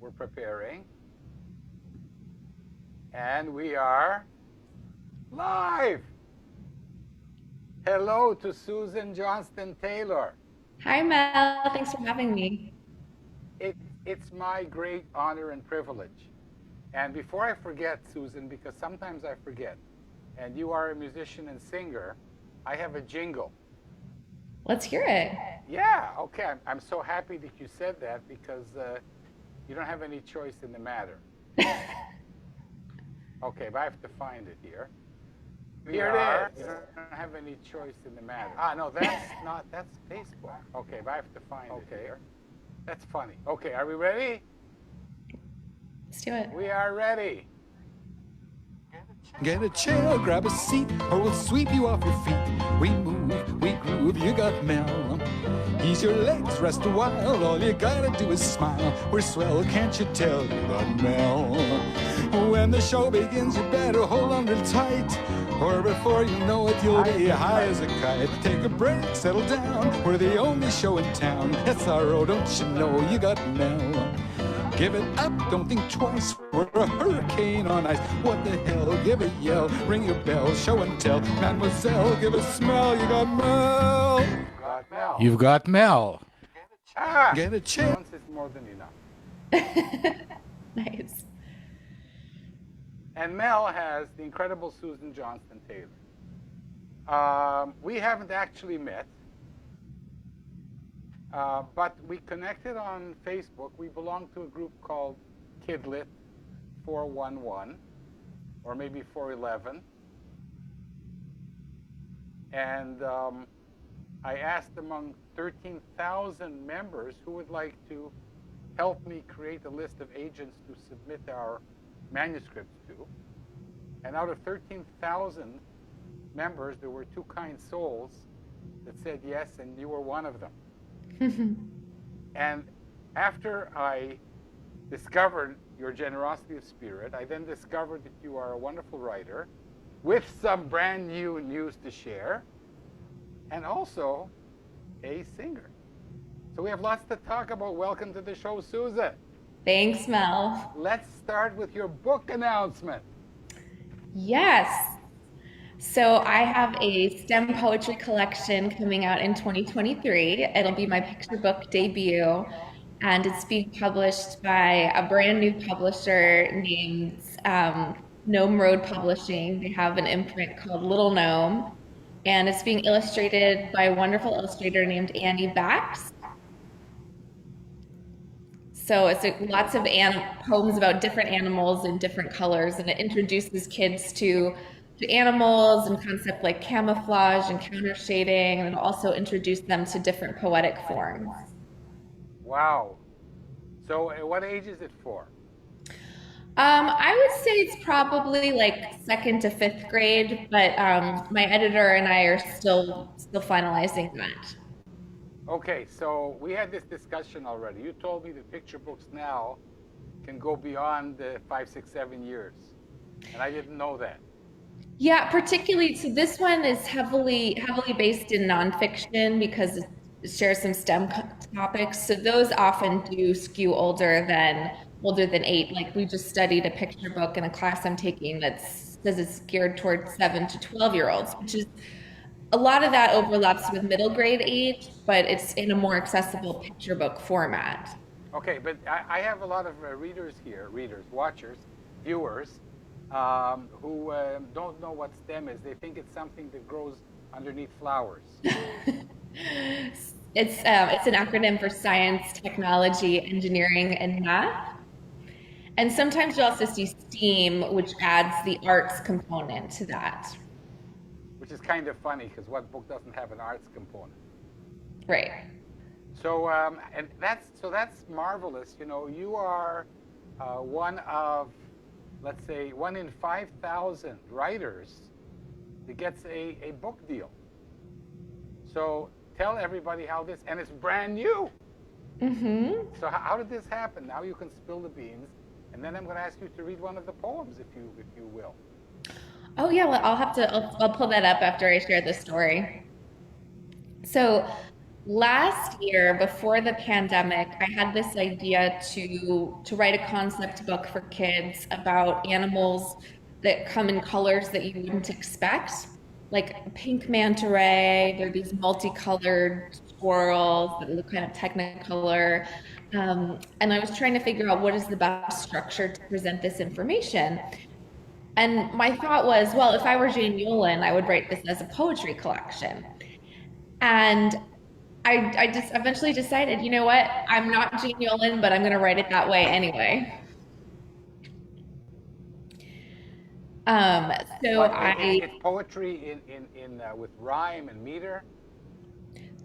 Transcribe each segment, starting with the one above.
We're preparing. And we are live. Hello to Susan Johnston Taylor. Hi, Mel. Thanks for having me. It's my great honor and privilege. And before I forget, Susan, because sometimes I forget, and you are a musician and singer, I have a jingle. Let's hear it. Yeah, okay. I'm so happy that you said that because you don't have any choice in the matter. Okay, but I have to find it here. Here it is. You don't have any choice in the matter. No, that's Facebook. Okay, but I have to find it here. That's funny. Okay, are we ready? Let's do it. We are ready. Get a chair, grab a seat, or we'll sweep you off your feet. We move, we groove, you got Mel. Ease your legs, rest a while, all you gotta do is smile. We're swell, can't you tell, you got Mel. When the show begins, you better hold on real tight, or before you know it, you'll be high as a kite. Take a break, settle down, we're the only show in town. SRO, don't you know, you got Mel. Give it up, don't think twice, we're a hurricane on ice. What the hell, give a yell, ring your bell, show and tell. Mademoiselle, give a smell, you got Mel. You've got Mel. Get a chair. Once is more than enough. Nice. And Mel has the incredible Susan Johnston Taylor. We haven't actually met. But we connected on Facebook. We belong to a group called Kidlit 411, or maybe 411. And I asked among 13,000 members who would like to help me create a list of agents to submit our manuscripts to. And out of 13,000 members, there were two kind souls that said yes, and you were one of them. And after I discovered your generosity of spirit, I then discovered that you are a wonderful writer with some brand new news to share, and also a singer. So we have lots to talk about. Welcome to the show, Susan. Thanks, Mel. Let's start with your book announcement. Yes. So I have a STEM poetry collection coming out in 2023. It'll be my picture book debut, and it's being published by a brand new publisher named Gnome Road Publishing. They have an imprint called Little Gnome, and it's being illustrated by a wonderful illustrator named Annie Bax. So it's lots of poems about different animals in different colors, and it introduces kids to animals and concepts like camouflage and counter shading, and also introduce them to different poetic forms. Wow. So what age is it for? I would say it's probably like 2nd to 5th grade, but my editor and I are still finalizing that. Okay, so we had this discussion already. You told me that picture books now can go beyond 5, 6, 7 years, and I didn't know that. Yeah, particularly, so this one is heavily based in nonfiction because it shares some STEM topics. So those often do skew older than 8. Like we just studied a picture book in a class I'm taking that says it's geared towards 7 to 12-year-olds, which is a lot of that overlaps with middle grade age, but it's in a more accessible picture book format. Okay, but I have a lot of watchers, viewers, who don't know what STEM is. They think it's something that grows underneath flowers. It's an acronym for science, technology, engineering, and math. And sometimes you also see STEAM, which adds the arts component to that. Which is kind of funny, because what book doesn't have an arts component? Right. So, and that's marvelous. You know, you are one of, let's say, 1 in 5,000 writers that gets a book deal. So tell everybody how this, and it's brand new. Mm-hmm. So how did this happen? Now you can spill the beans, and then I'm going to ask you to read one of the poems, if you will. Oh yeah, well I'll pull that up after I share the story. So Last year, before the pandemic, I had this idea to write a concept book for kids about animals that come in colors that you wouldn't expect, like a pink manta ray. They're these multicolored squirrels that look kind of technicolor. And I was trying to figure out what is the best structure to present this information. And my thought was, well, if I were Jane Yolen, I would write this as a poetry collection. And I just eventually decided, you know what? I'm not Jane Yolen, but I'm going to write it that way anyway. Um, so But I, it's poetry with rhyme and meter.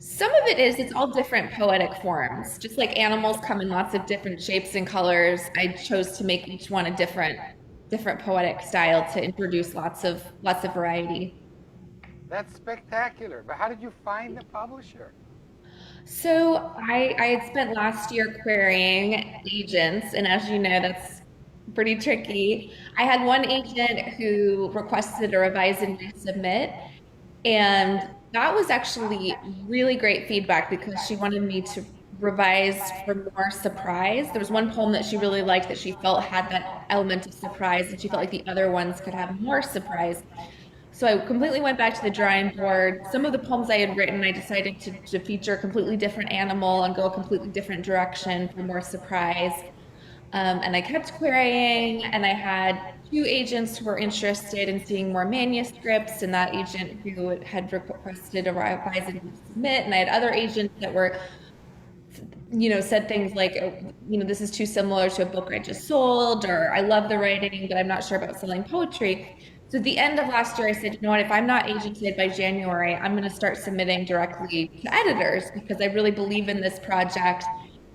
some of it is, it's all different poetic forms. Just like animals come in lots of different shapes and colors, I chose to make each one a different poetic style to introduce lots of variety. That's spectacular. But how did you find the publisher? So I had spent last year querying agents, and as you know, that's pretty tricky. I had one agent who requested a revise and resubmit, and that was actually really great feedback because she wanted me to revise for more surprise. There was one poem that she really liked that she felt had that element of surprise, and she felt like the other ones could have more surprise. So I completely went back to the drawing board. Some of the poems I had written, I decided to feature a completely different animal and go a completely different direction for more surprise. And I kept querying, and I had two agents who were interested in seeing more manuscripts, and that agent who had requested a revise and submit, and I had other agents that were, said things like, this is too similar to a book I just sold, or I love the writing, but I'm not sure about selling poetry. So at the end of last year, I said, you know what, if I'm not agented by January, I'm going to start submitting directly to editors because I really believe in this project.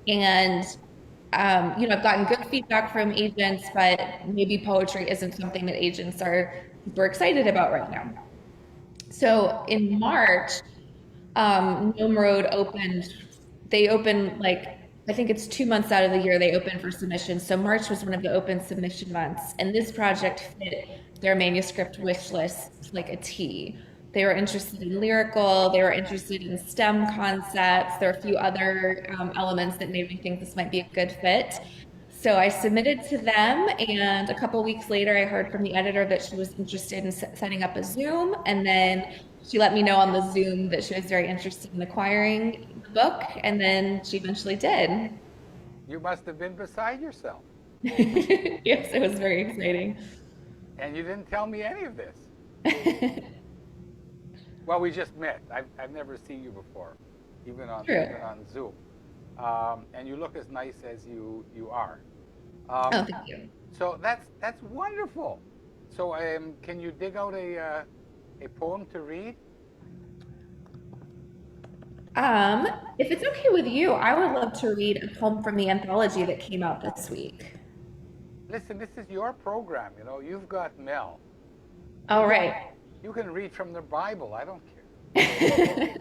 And, I've gotten good feedback from agents, but maybe poetry isn't something that agents are super excited about right now. So in March, Gnome Road opened. They opened I think it's 2 months out of the year they open for submissions. So March was one of the open submission months, and this project fit their manuscript wish list like a T. They were interested in lyrical, they were interested in STEM concepts. There are a few other elements that made me think this might be a good fit. So I submitted to them, and a couple weeks later, I heard from the editor that she was interested in setting up a Zoom, and then she let me know on the Zoom that she was very interested in acquiring the book, and then she eventually did. You must have been beside yourself. Yes, it was very exciting. And you didn't tell me any of this. Well, we just met. I've never seen you before, even on Zoom. And you look as nice as you are. Oh, thank you. So that's wonderful. So can you dig out a poem to read? If it's okay with you, I would love to read a poem from the anthology that came out this week. Listen, this is your program. You've got Mel. All right. You can read from the Bible. I don't care.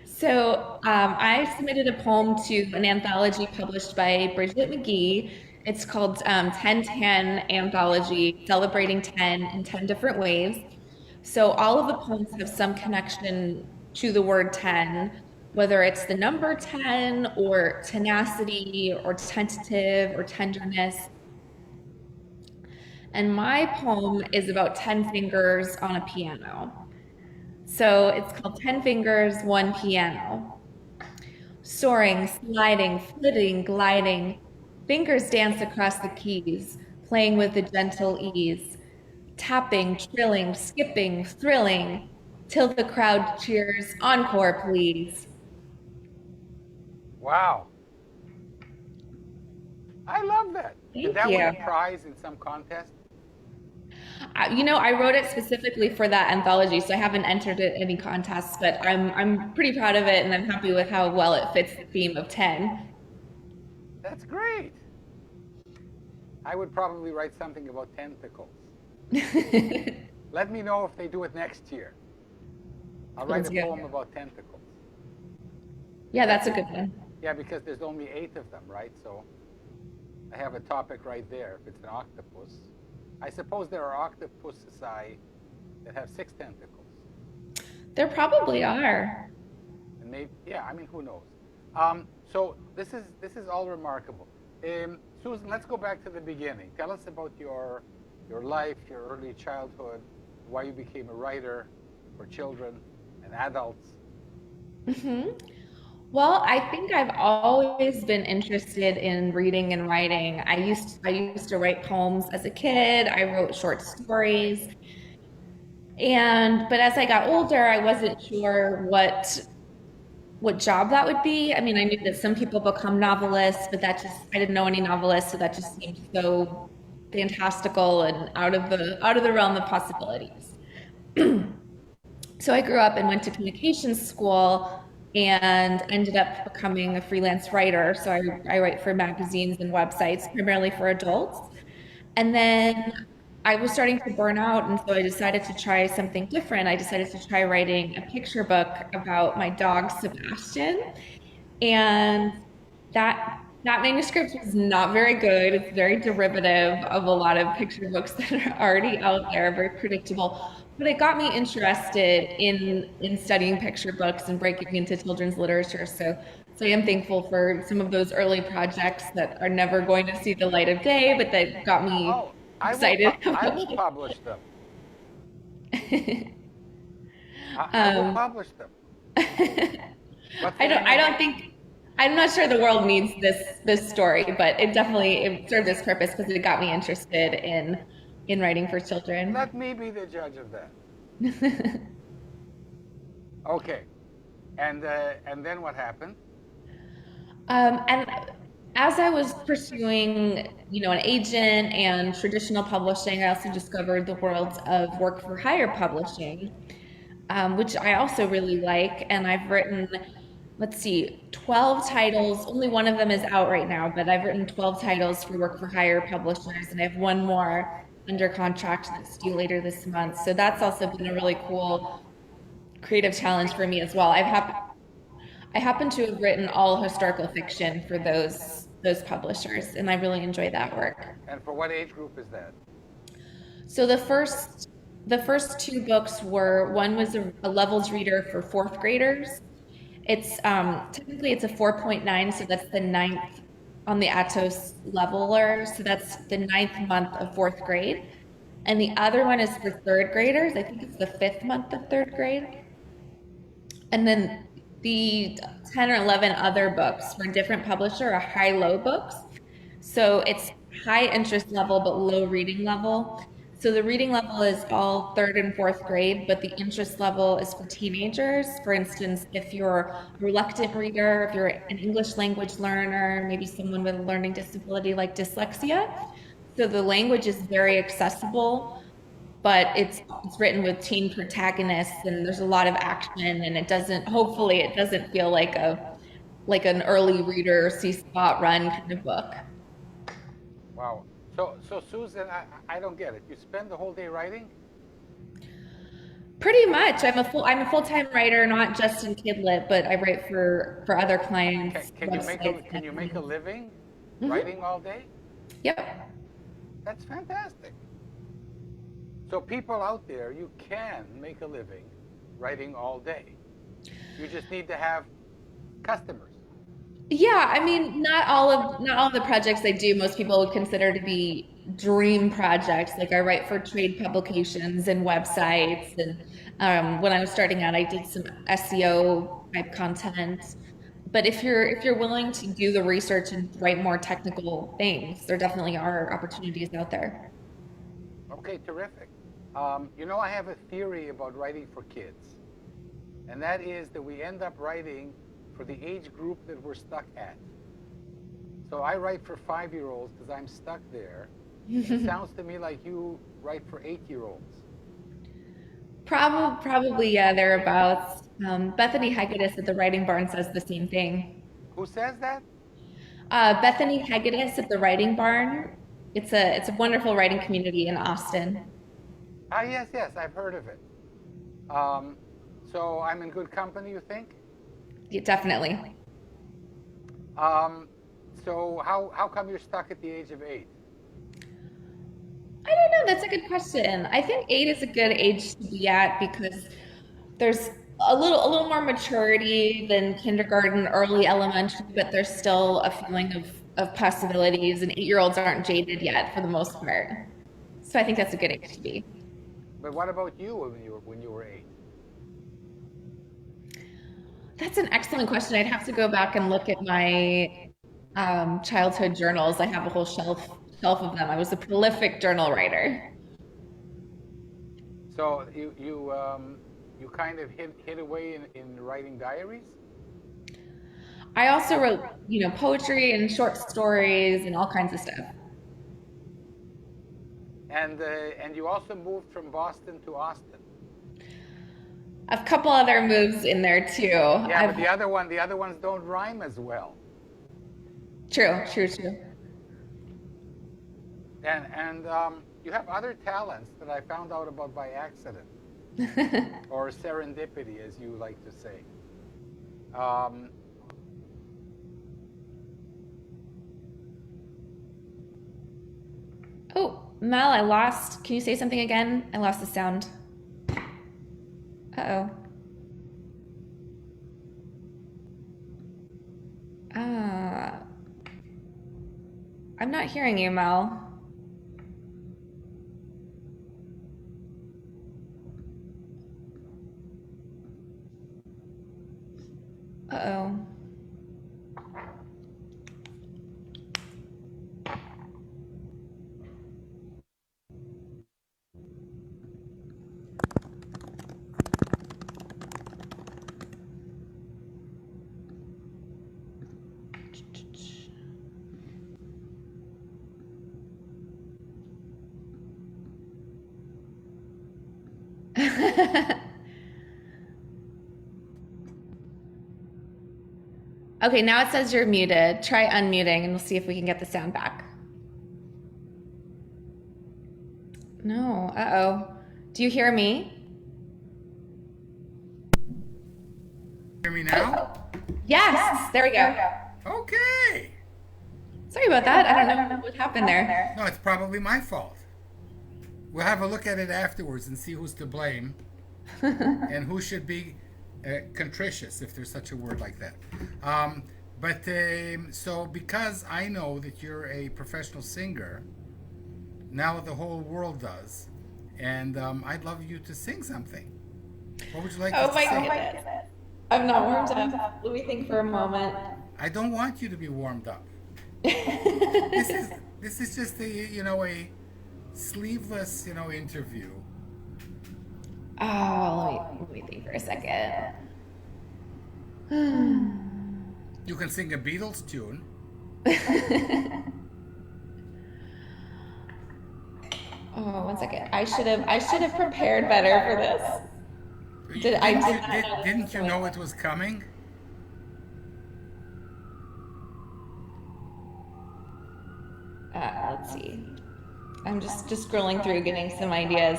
So I submitted a poem to an anthology published by Bridget McGee. It's called 1010 Anthology, celebrating 10 in 10 different ways. So all of the poems have some connection to the word 10, whether it's the number 10 or tenacity or tentative or tenderness. And my poem is about 10 fingers on a piano. So it's called 10 Fingers, One Piano. Soaring, sliding, flitting, gliding, fingers dance across the keys, playing with a gentle ease. Tapping, trilling, skipping, thrilling, till the crowd cheers, encore please. Wow. I love that. Did that win a Thank you. prize in some contest? I wrote it specifically for that anthology, so I haven't entered it in any contests, but I'm pretty proud of it, and I'm happy with how well it fits the theme of 10. That's great. I would probably write something about tentacles. Let me know if they do it next year. I'll write a poem about tentacles. Yeah, that's a good one. Yeah, because there's only 8 of them, right? So I have a topic right there if it's an octopus. I suppose there are octopuses that have 6 tentacles. There probably are. And maybe, yeah, I mean, who knows? So this is all remarkable. Susan, let's go back to the beginning. Tell us about your life, your early childhood, why you became a writer for children and adults. Well, I think I've always been interested in reading and writing. I used to write poems as a kid. I wrote short stories. But as I got older, I wasn't sure what job that would be. I mean, I knew that some people become novelists, but I didn't know any novelists, so that just seemed so fantastical and out of the realm of possibilities. So I grew up and went to communications school and ended up becoming a freelance writer. So I write for magazines and websites, primarily for adults. And then I was starting to burn out, and so I decided to try something different. I decided to try writing a picture book about my dog, Sebastian. And that manuscript was not very good. It's very derivative of a lot of picture books that are already out there, very predictable. But it got me interested in studying picture books and breaking into children's literature. So I am thankful for some of those early projects that are never going to see the light of day, but that got me excited. I will publish them. I will publish them. I'm not sure the world needs this story, but it served its purpose because it got me interested in writing for children. Let me be the judge of that. Okay, and then what happened? And as I was pursuing, an agent and traditional publishing, I also discovered the world of work for hire publishing, which I also really like. And I've written, 12 titles. Only one of them is out right now, but I've written 12 titles for work for hire publishers, and I have one more under contract that's due later this month. So that's also been a really cool creative challenge for me as well. I happen to have written all historical fiction for those publishers, and I really enjoy that work. And for what age group is that? So the first two books one was a levels reader for fourth graders. It's technically it's a 4.9, so that's the ninth on the Atos leveler. So that's the ninth month of fourth grade. And the other one is for third graders. I think it's the fifth month of third grade. And then the 10 or 11 other books for a different publisher are high-low books. So it's high interest level, but low reading level. So the reading level is all third and fourth grade, but the interest level is for teenagers. For instance, if you're a reluctant reader, if you're an English language learner, maybe someone with a learning disability like dyslexia. So the language is very accessible, but it's written with teen protagonists, and there's a lot of action, and hopefully it doesn't feel like an early reader see spot run kind of book. Wow. So Susan, I don't get it. You spend the whole day writing? Pretty much. I'm a full-time writer, not just in Kidlit, but I write for other clients. Can you make a living writing all day? Yep. That's fantastic. So people out there, you can make a living writing all day. You just need to have customers. Yeah, I mean, not all of the projects I do, most people would consider to be dream projects. Like I write for trade publications and websites, and when I was starting out, I did some SEO type content. But if you're willing to do the research and write more technical things, there definitely are opportunities out there. Okay, terrific. I have a theory about writing for kids, and that is that we end up writing for the age group that we're stuck at. So I write for 5-year-olds because I'm stuck there. It sounds to me like you write for 8-year-olds. Probably, yeah, thereabouts. Bethany Hegedus at the Writing Barn says the same thing. Who says that? Bethany Hegedus at the Writing Barn. It's a wonderful writing community in Austin. Yes, I've heard of it. So I'm in good company, you think? Yeah, definitely. So how come you're stuck at the age of 8? I don't know. That's a good question. I think 8 is a good age to be at because there's a little more maturity than kindergarten, early elementary, but there's still a feeling of possibilities, and 8-year-olds aren't jaded yet for the most part. So I think that's a good age to be. But what about you when you were 8? That's an excellent question. I'd have to go back and look at my childhood journals. I have a whole shelf of them. I was a prolific journal writer. So you kind of hid away in writing diaries? I also wrote, poetry and short stories and all kinds of stuff. And you also moved from Boston to Austin. A couple other moves in there too. Yeah, but the other ones don't rhyme as well. True. And you have other talents that I found out about by accident, or serendipity, as you like to say. Oh, Mel, can you say something again? I lost the sound. Uh-oh. I'm not hearing you, Mel. Uh-oh. Okay, now it says you're muted. Try unmuting and we'll see if we can get the sound back. No, uh-oh. Do you hear me? Hear me now? Yes, there we go. Okay. Sorry about that. I don't know what happened there. No, it's probably my fault. We'll have a look at it afterwards and see who's to blame and who should be contritious, if there's such a word like that. So because I know that you're a professional singer, now the whole world does, and I'd love you to sing something. What would you like to sing? Oh my goodness. I'm not warmed up. Let me think for a moment. I don't want you to be warmed up. This is just a sleeveless interview. Oh, let me think for a second. You can sing a Beatles tune. Oh, one second. I should have prepared better for this. Didn't you know it was coming? Let's see. I'm just scrolling through, getting some ideas.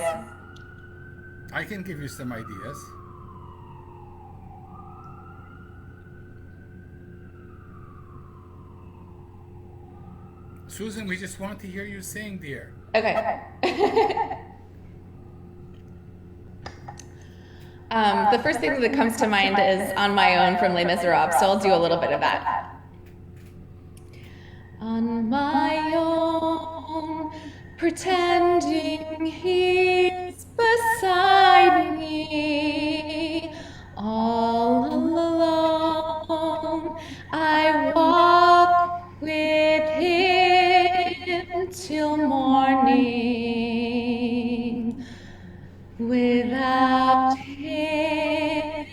I can give you some ideas. Susan, we just want to hear you sing, dear. Okay. The first thing that comes to mind is On My Own from Les Miserables, so I'll do a little bit of that. On my own, pretending he's beside me, all alone, I walk with him till morning. Without him,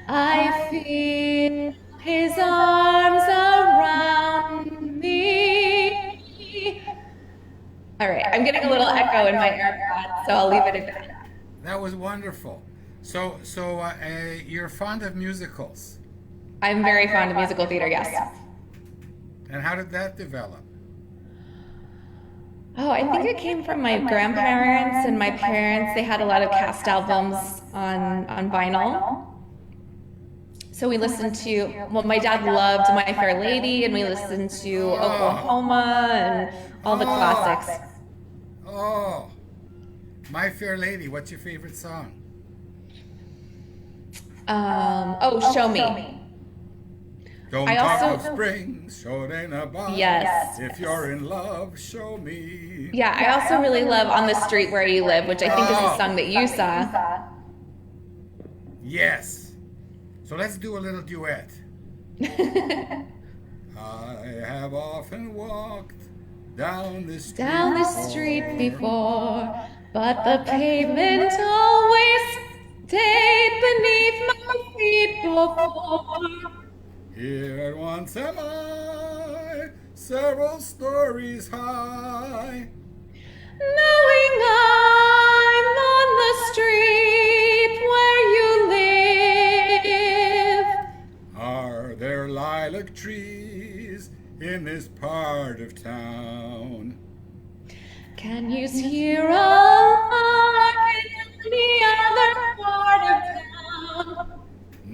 I feel his arms around me. All right, I'm getting a little echo in my AirPods, so I'll leave it at that. That was wonderful. So you're fond of musicals? I'm very fond of musical theater, yes. And how did that develop? Oh, I think it came from my grandparents and my parents. They had a lot of cast albums on vinyl. So we listened to, my dad loved My Fair Lady, and we listened to Oklahoma and all the classics. My Fair Lady, what's your favorite song? Show Me. Don't I talk also- of spring, show it ain't about. Yes. If you're in love, show me. Yeah, I also really love On the Street Where You Live, which I think is a song that you saw. Yes. So let's do a little duet. I have often walked down the street. Down the street before, but the pavement always stayed beneath my feet before. Here at once am I, several stories high. Knowing I'm on the street where you live. Are there lilac trees in this part of town? Can you see a lark in any other part of town?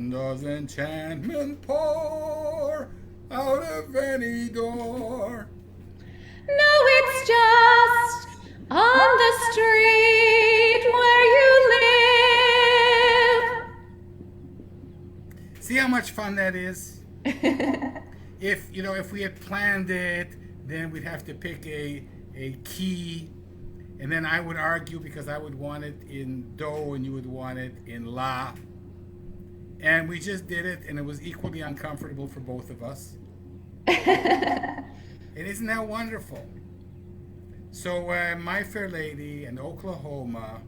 Does enchantment pour out of any door? No, it's just on the street where you live. See how much fun that is? If we had planned it, then we'd have to pick a key, and then I would argue because I would want it in do and you would want it in la. And we just did it, and it was equally uncomfortable for both of us. And isn't that wonderful? So, My Fair Lady and Oklahoma,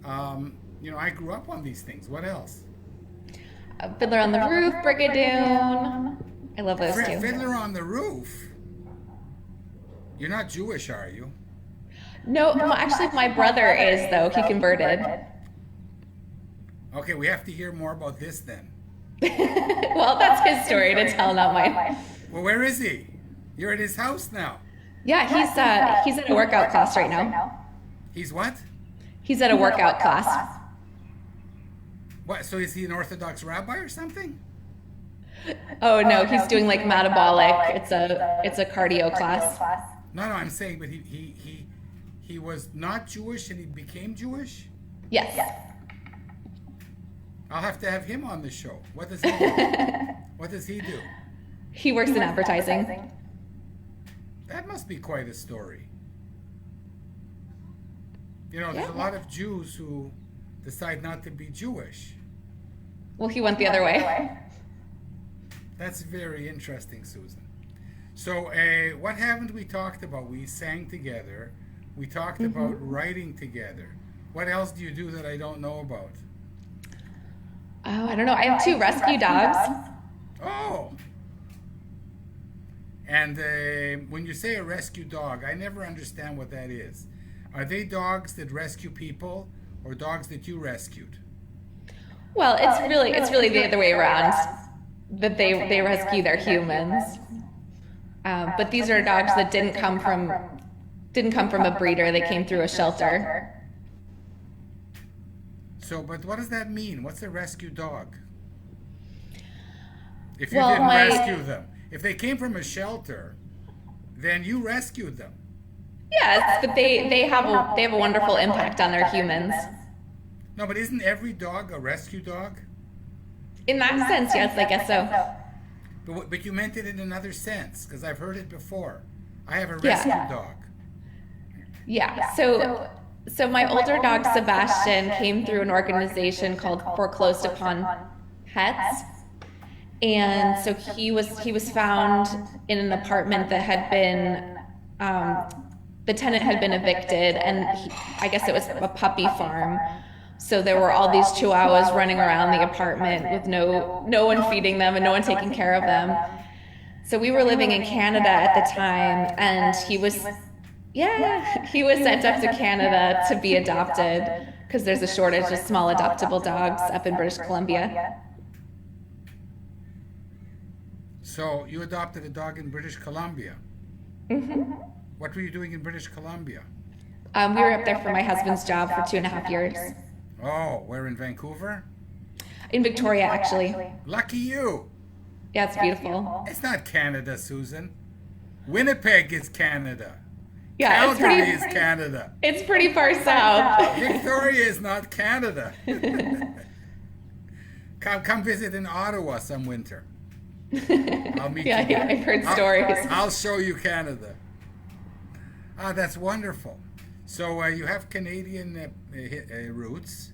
I grew up on these things. What else? Fiddler on the Roof, Brigadoon. I love those two. Fiddler on the Roof. You're not Jewish, are you? No, actually, my brother is, though. He converted. Okay, we have to hear more about this then. Well, that's his story to tell, not mine. Well, where is he? You're at his house now. Yeah, he's at a workout class right now. He's what? He's at a workout class. What? So is he an Orthodox rabbi or something? Oh no, he's doing like metabolic. It's a cardio class. No, I'm saying, but he was not Jewish and he became Jewish? Yes. I'll have to have him on the show. What does he do? What does he do? He works in advertising. That must be quite a story. There's a lot of Jews who decide not to be Jewish. Well, he went the other way. That's very interesting, Susan. So, what haven't we talked about? We sang together. We talked about writing together. What else do you do that I don't know about? Oh, I don't know. I have 2 rescue dogs. Oh. And when you say a rescue dog, I never understand what that is. Are they dogs that rescue people or dogs that you rescued? Well, it's really the other way around. That they rescue their humans. But these are dogs that didn't come from a breeder. They came through a shelter. So, but what does that mean? What's a rescue dog? If you Well, didn't my- rescue them. If they came from a shelter, then you rescued them. Yes, but they have a wonderful impact on their humans. No, but isn't every dog a rescue dog? In that sense, yes, I guess so. But you meant it in another sense, because I've heard it before. I have a Yeah. rescue dog. Yeah. So my older dog Sebastian came through an organization called Foreclosed Upon Pets. And so he was found in an apartment that had been the tenant had been evicted, and I guess it was a puppy farm. So there were all these chihuahuas running around the apartment with no one feeding them and no one taking care of them. So we were living in Canada at the time, and he was sent up to Canada to be adopted because there's a shortage of small adoptable dogs up in British Columbia. So you adopted a dog in British Columbia. Mm-hmm. What were you doing in British Columbia? We were up there for my husband's job for 2.5 years. Oh, where in Vancouver? In Victoria, actually. Lucky you. Yeah, it's beautiful. It's not Canada, Susan. Winnipeg is Canada. Yeah, Calgary is Canada. it's pretty far south. Victoria is not Canada. Come visit in Ottawa some winter. I'll meet Yeah, you there. I've heard stories. I'll show you Canada. Ah, that's wonderful. So you have Canadian roots,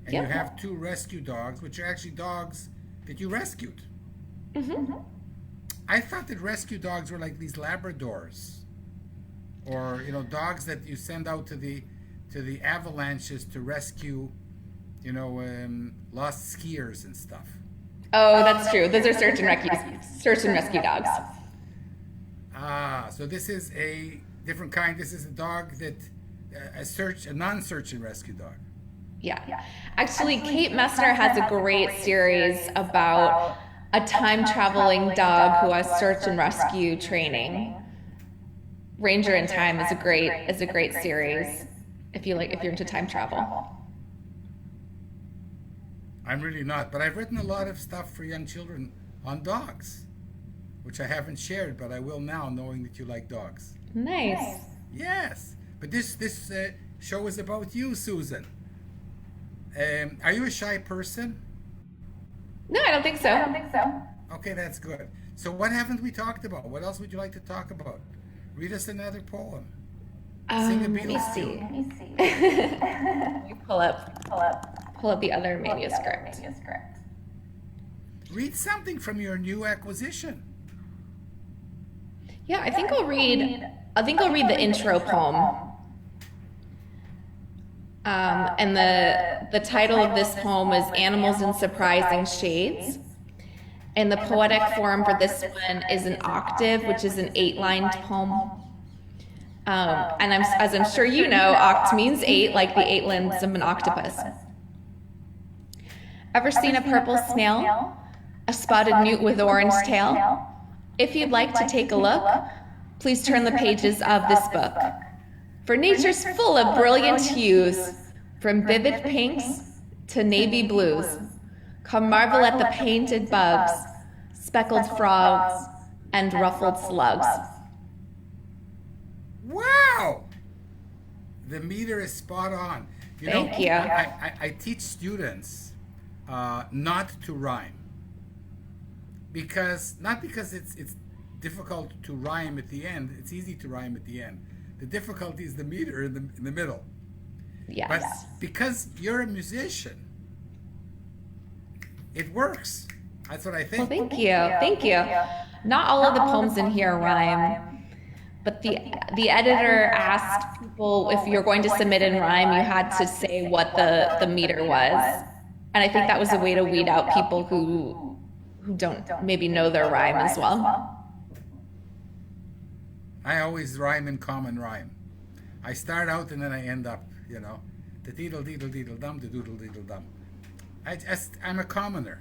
and Yep. you have 2 rescue dogs, which are actually dogs that you rescued. Mm-hmm. I thought that rescue dogs were like these Labradors, or dogs that you send out to the avalanches to rescue, lost skiers and stuff. Oh, that's true. Those are search and rescue dogs. Ah, so this is a different kind. This is a dog that a non-search and rescue dog. Yeah. Actually, Kate Messner has a great series about a time traveling dog who has search and rescue training. Ranger in Time is a great series if you're into time travel. I'm really not, but I've written a lot of stuff for young children on dogs, which I haven't shared, but I will now, knowing that you like dogs. Nice. Yes, but this show is about you, Susan. Are you a shy person? No, I don't think so. Okay, that's good. So what haven't we talked about? What else would you like to talk about? Read us another poem. Sing a Let me Beatles see. tune. Let me pull up the other manuscript. Read something from your new acquisition. Yeah, I think I'll read the intro poem. And the title of this poem is Animals in Surprising Shades. And the poetic form for this one is an octave, which is an 8-lined poem. And as I'm sure you know, oct means 8, like the 8 limbs of an octopus. Ever seen a purple snail? A spotted newt with orange tail? If you'd like to take a look, please turn the pages of this book. For nature's full of brilliant hues, from vivid pinks to navy blues. Come marvel at the painted bugs, speckled frogs, and ruffled slugs. Wow! The meter is spot on. Thank you. I teach students not to rhyme. Not because it's difficult to rhyme at the end. It's easy to rhyme at the end. The difficulty is the meter in the middle. Yes. But because you're a musician, it works. That's what I think. Well, thank you. Not all of the poems in here rhyme, but the editor asked people if you're going to submit in rhyme, you had to say what the meter was, and I think that was a way to weed out people who don't maybe know their rhyme as well. I always rhyme in common rhyme. I start out and then I end up, the deedle deedle deedle dum, the doodle deedle dum. I'm a commoner.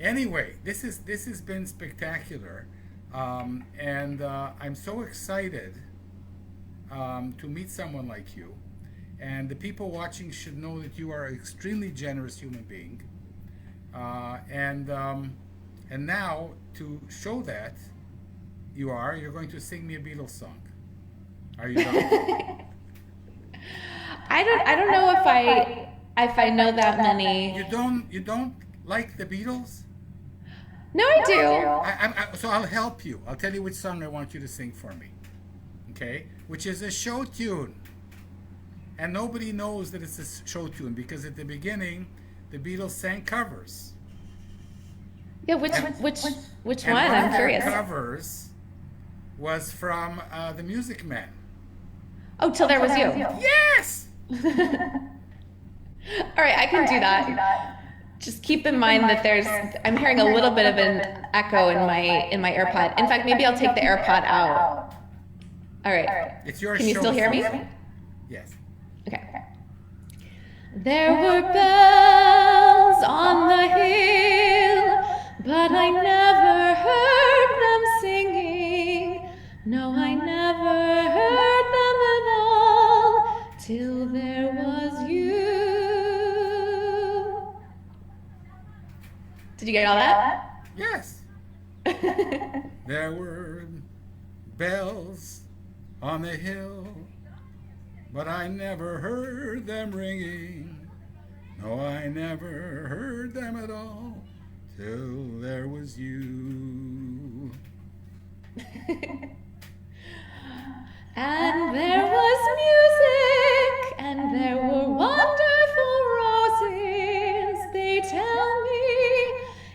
Anyway, this has been spectacular, and I'm so excited to meet someone like you. And the people watching should know that you are an extremely generous human being. And now, to show that you're going to sing me a Beatles song. Are you done? I don't know if I know that many. You don't like the Beatles? No, I do. So I'll help you. I'll tell you which song I want you to sing for me. Okay? Which is a show tune. And nobody knows that it's a show tune because at the beginning, the Beatles sang covers. Yeah, which And one? one I'm of their curious. covers was from The Music Man. Oh, Till There Was You. Yes! All right, I can do that. Just keep in mind that I'm hearing a little bit of an echo in my AirPod. In fact, maybe I'll take the AirPod out. All right. It's your Can you show, still hear me? Susan. Yes. Okay. There were bells on the hill, but I never heard them singing. No, I never heard them at all till there was you. Did you get all that? Yes. There were bells on the hill, but I never heard them ringing. No, I never heard them at all till there was you. And there was music, and there were wonderful roses, they tell me,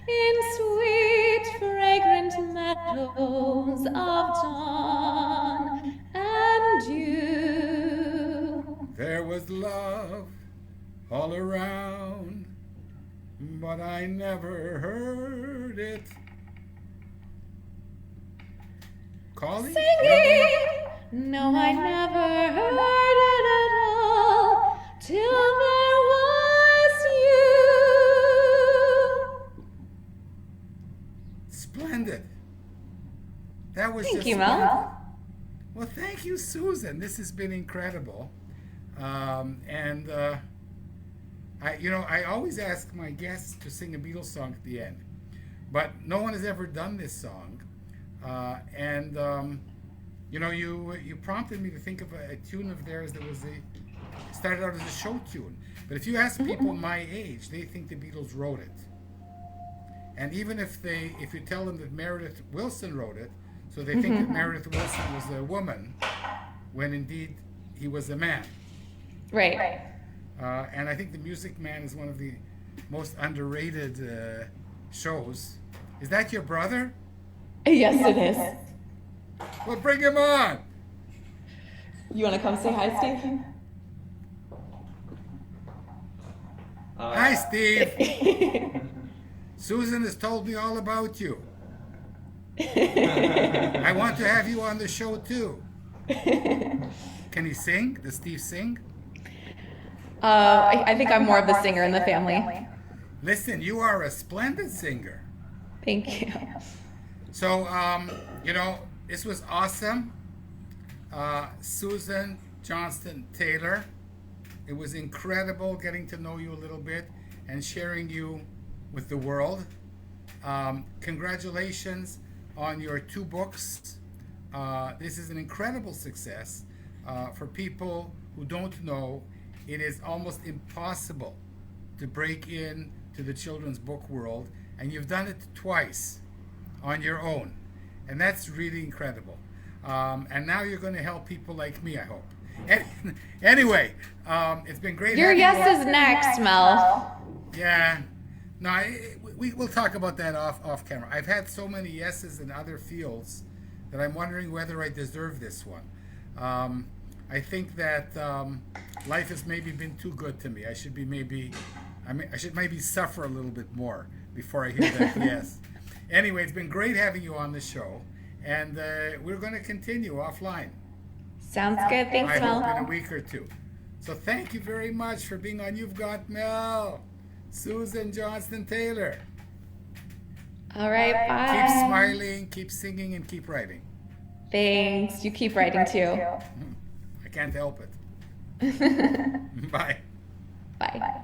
in sweet, fragrant meadows of dawn and dew. There was love all around, but I never heard it calling. Singing, no, I never heard it at all till there was you. Splendid. That was Thank just you, Mel. Well, thank you, Susan. This has been incredible. I always ask my guests to sing a Beatles song at the end, but no one has ever done this song. You prompted me to think of a tune of theirs that started out as a show tune. But if you ask people my age, they think the Beatles wrote it. And even if you tell them that Meredith Willson wrote it, so they think that Meredith Willson was a woman, when indeed he was a man. Right. And I think The Music Man is one of the most underrated shows. Is that your brother? Yes, it is. Well, bring him on. You want to come say hi, Steve? Hi, Steve. Susan has told me all about you. I want to have you on the show too. Can he sing? Does Steve sing? I think I'm more of the singer in the family. Listen, you are a splendid singer. Thank you. So, this was awesome. Susan Johnston Taylor. It was incredible getting to know you a little bit and sharing you with the world. Congratulations on your 2 books. This is an incredible success. For people who don't know, it is almost impossible to break in to the children's book world, and you've done it twice on your own, and that's really incredible. And now you're going to help people like me, I hope. Anyway, it's been great. Your yes is next, Mel. Yeah. No, we'll talk about that off camera. I've had so many yeses in other fields that I'm wondering whether I deserve this one. I think that life has maybe been too good to me. I should maybe suffer a little bit more before I hear that yes. Anyway, it's been great having you on the show, and we're going to continue offline. Sounds good. Thanks, I Mel. hope in a week or two. So thank you very much for being on You've Got Mel, Susan Johnston Taylor. All right, bye. Keep smiling, keep singing, and keep writing. Thanks. You keep writing too. I can't help it. Bye. Bye.